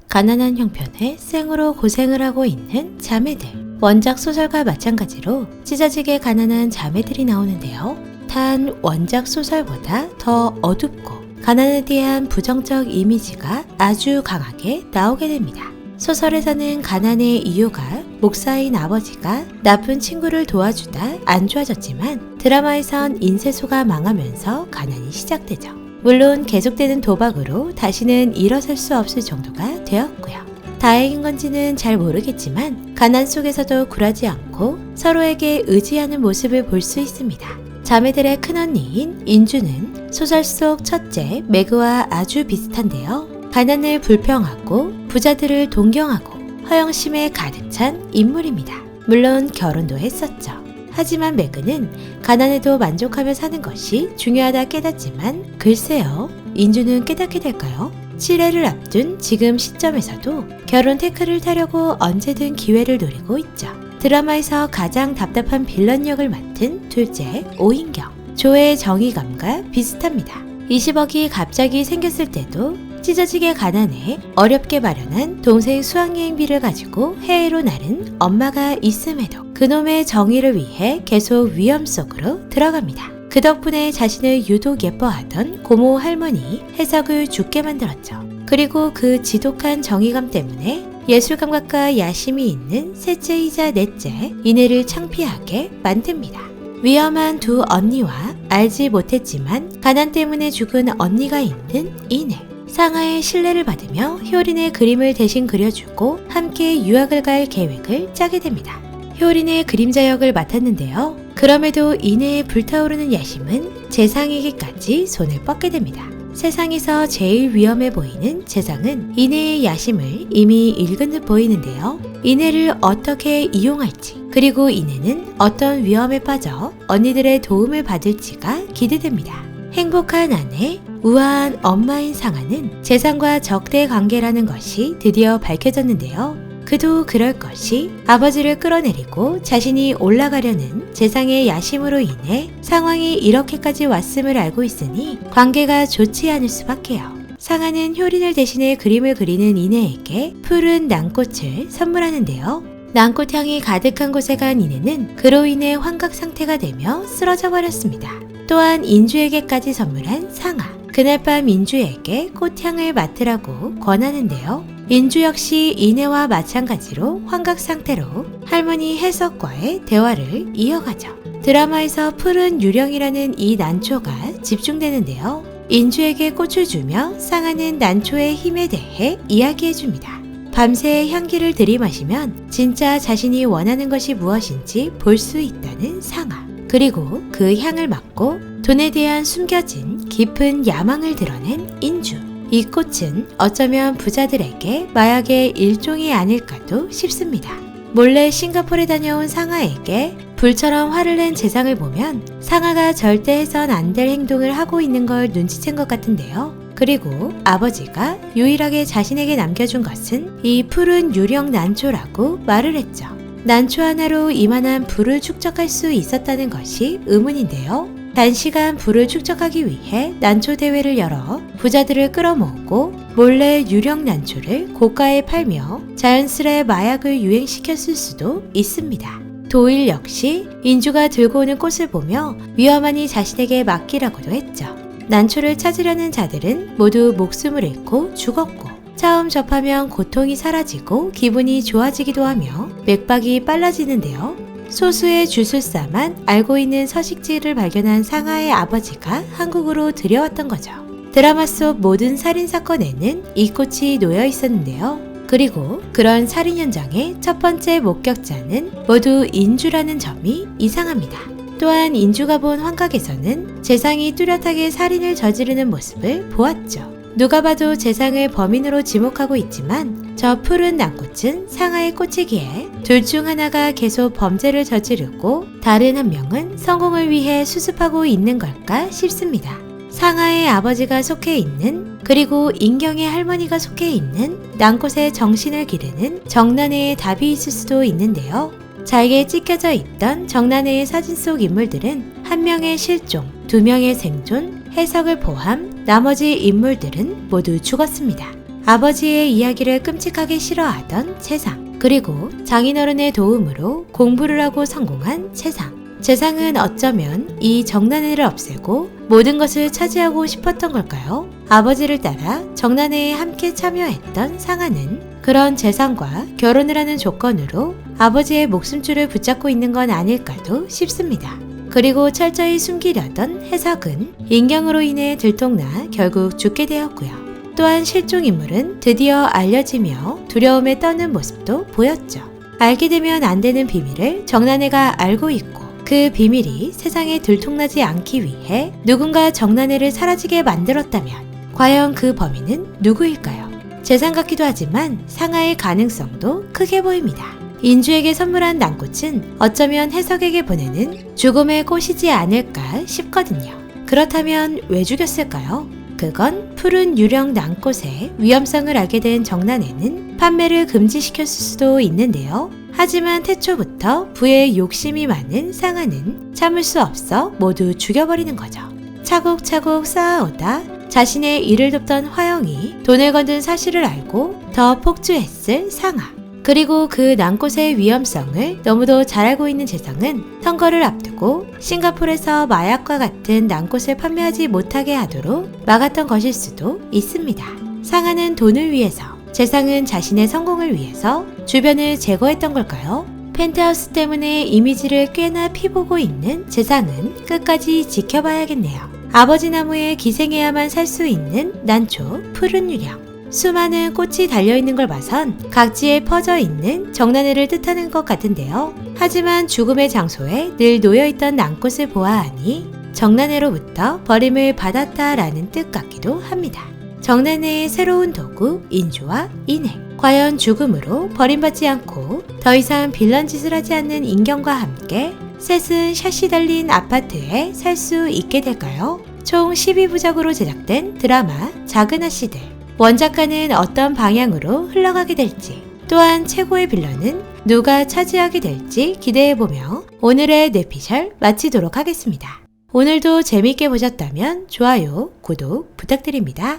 가난한 형편에 생으로 고생을 하고 있는 자매들. 원작 소설과 마찬가지로 찢어지게 가난한 자매들이 나오는데요. 단 원작 소설보다 더 어둡고 가난에 대한 부정적 이미지가 아주 강하게 나오게 됩니다. 소설에서는 가난의 이유가 목사인 아버지가 나쁜 친구를 도와주다 안 좋아졌지만 드라마에선 인쇄소가 망하면서 가난이 시작되죠. 물론 계속되는 도박으로 다시는 일어설 수 없을 정도가 되었고요. 다행인 건지는 잘 모르겠지만 가난 속에서도 굴하지 않고 서로에게 의지하는 모습을 볼 수 있습니다. 자매들의 큰언니인 인주는 소설 속 첫째 매그와 아주 비슷한데요. 가난을 불평하고 부자들을 동경하고 허영심에 가득 찬 인물입니다. 물론 결혼도 했었죠. 하지만 매그는 가난에도 만족하며 사는 것이 중요하다 깨닫지만 글쎄요, 인주는 깨닫게 될까요? 7회를 앞둔 지금 시점에서도 결혼 태클을 타려고 언제든 기회를 노리고 있죠. 드라마에서 가장 답답한 빌런 역을 맡은 둘째 오인경, 조의 정의감과 비슷합니다. 20억이 갑자기 생겼을 때도 찢어지게 가난해 어렵게 마련한 동생 수학여행비를 가지고 해외로 나른 엄마가 있음에도 그놈의 정의를 위해 계속 위험 속으로 들어갑니다. 그 덕분에 자신을 유독 예뻐하던 고모 할머니 해석을 죽게 만들었죠. 그리고 그 지독한 정의감 때문에 예술감각과 야심이 있는 셋째이자 넷째 이내를 창피하게 만듭니다. 위험한 두 언니와 알지 못했지만 가난 때문에 죽은 언니가 있는 이내. 상하의 신뢰를 받으며 효린의 그림을 대신 그려주고 함께 유학을 갈 계획을 짜게 됩니다. 효린의 그림자 역을 맡았는데요. 그럼에도 이내에 불타오르는 야심은 재상에게까지 손을 뻗게 됩니다. 세상에서 제일 위험해 보이는 재상은 이내의 야심을 이미 읽은 듯 보이는데요. 이내를 어떻게 이용할지 그리고 이내는 어떤 위험에 빠져 언니들의 도움을 받을지가 기대됩니다. 행복한 아내, 우아한 엄마인 상아는 재상과 적대 관계라는 것이 드디어 밝혀졌는데요. 그도 그럴 것이 아버지를 끌어내리고 자신이 올라가려는 재상의 야심으로 인해 상황이 이렇게까지 왔음을 알고 있으니 관계가 좋지 않을 수밖에요. 상아는 효린을 대신해 그림을 그리는 이내에게 푸른 난꽃을 선물하는데요. 난꽃향이 가득한 곳에 간 이내는 그로 인해 환각 상태가 되며 쓰러져 버렸습니다. 또한 인주에게까지 선물한 상아. 그날 밤 인주에게 꽃향을 맡으라고 권하는데요. 인주 역시 이내와 마찬가지로 환각 상태로 할머니 해석과의 대화를 이어가죠. 드라마에서 푸른 유령이라는 이 난초가 집중되는데요. 인주에게 꽃을 주며 상아는 난초의 힘에 대해 이야기해줍니다. 밤새 향기를 들이마시면 진짜 자신이 원하는 것이 무엇인지 볼 수 있다는 상아. 그리고 그 향을 맡고 돈에 대한 숨겨진 깊은 야망을 드러낸 인주. 이 꽃은 어쩌면 부자들에게 마약의 일종이 아닐까도 싶습니다. 몰래 싱가포르에 다녀온 상아에게 불처럼 화를 낸 재상을 보면 상아가 절대 해선 안 될 행동을 하고 있는 걸 눈치챈 것 같은데요. 그리고 아버지가 유일하게 자신에게 남겨준 것은 이 푸른 유령 난초라고 말을 했죠. 난초 하나로 이만한 부를 축적할 수 있었다는 것이 의문인데요. 단시간 부를 축적하기 위해 난초 대회를 열어 부자들을 끌어모으고 몰래 유령 난초를 고가에 팔며 자연스레 마약을 유행시켰을 수도 있습니다. 도일 역시 인주가 들고 오는 꽃을 보며 위험하니 자신에게 맡기라고도 했죠. 난초를 찾으려는 자들은 모두 목숨을 잃고 죽었고 처음 접하면 고통이 사라지고 기분이 좋아지기도 하며 맥박이 빨라지는데요. 소수의 주술사만 알고 있는 서식지를 발견한 상하의 아버지가 한국으로 들여왔던 거죠. 드라마 속 모든 살인사건에는 이 꽃이 놓여 있었는데요. 그리고 그런 살인 현장의 첫 번째 목격자는 모두 인주라는 점이 이상합니다. 또한 인주가 본 환각에서는 재상이 뚜렷하게 살인을 저지르는 모습을 보았죠. 누가 봐도 재상을 범인으로 지목하고 있지만 저 푸른 난꽃은 상하의 꽃이기에 둘 중 하나가 계속 범죄를 저지르고 다른 한 명은 성공을 위해 수습하고 있는 걸까 싶습니다. 상하의 아버지가 속해 있는 그리고 인경의 할머니가 속해 있는 난꽃의 정신을 기르는 정난해의 답이 있을 수도 있는데요. 잘게 찢겨져 있던 정난해의 사진 속 인물들은 한 명의 실종, 두 명의 생존, 해석을 포함 나머지 인물들은 모두 죽었습니다. 아버지의 이야기를 끔찍하게 싫어하던 채상, 그리고 장인어른의 도움으로 공부를 하고 성공한 채상. 채상은 어쩌면 이 정난해를 없애고 모든 것을 차지하고 싶었던 걸까요? 아버지를 따라 정난해에 함께 참여했던 상아는 그런 채상과 결혼을 하는 조건으로 아버지의 목숨줄을 붙잡고 있는 건 아닐까도 싶습니다. 그리고 철저히 숨기려던 해석은 인경으로 인해 들통나 결국 죽게 되었고요. 또한 실종 인물은 드디어 알려지며 두려움에 떠는 모습도 보였죠. 알게 되면 안 되는 비밀을 정난해가 알고 있고 그 비밀이 세상에 들통나지 않기 위해 누군가 정난해를 사라지게 만들었다면 과연 그 범인은 누구일까요? 재산 같기도 하지만 상하의 가능성도 크게 보입니다. 인주에게 선물한 난꽃은 어쩌면 해석에게 보내는 죽음의 꽃이지 않을까 싶거든요. 그렇다면 왜 죽였을까요? 그건 푸른 유령 난꽃의 위험성을 알게 된 정난해는 판매를 금지시켰을 수도 있는데요. 하지만 태초부터 부의 욕심이 많은 상아는 참을 수 없어 모두 죽여버리는 거죠. 차곡차곡 쌓아오다 자신의 일을 돕던 화영이 돈을 거둔 사실을 알고 더 폭주했을 상아. 그리고 그 난꽃의 위험성을 너무도 잘 알고 있는 재상은 선거를 앞두고 싱가포르에서 마약과 같은 난꽃을 판매하지 못하게 하도록 막았던 것일 수도 있습니다. 상아는 돈을 위해서, 재상은 자신의 성공을 위해서 주변을 제거했던 걸까요? 펜트하우스 때문에 이미지를 꽤나 피보고 있는 재상은 끝까지 지켜봐야겠네요. 아버지 나무에 기생해야만 살 수 있는 난초, 푸른 유령. 수많은 꽃이 달려있는 걸 봐선 각지에 퍼져 있는 정난해를 뜻하는 것 같은데요. 하지만 죽음의 장소에 늘 놓여있던 난꽃을 보아하니 정난해로부터 버림을 받았다라는 뜻 같기도 합니다. 정난해의 새로운 도구 인주와 인해. 과연 죽음으로 버림받지 않고 더 이상 빌런 짓을 하지 않는 인경과 함께 셋은 샷이 달린 아파트에 살 수 있게 될까요? 총 12부작으로 제작된 드라마 작은 아씨들. 원작과는 어떤 방향으로 흘러가게 될지, 또한 최고의 빌런은 누가 차지하게 될지 기대해보며 오늘의 뇌피셜 마치도록 하겠습니다. 오늘도 재밌게 보셨다면 좋아요, 구독 부탁드립니다.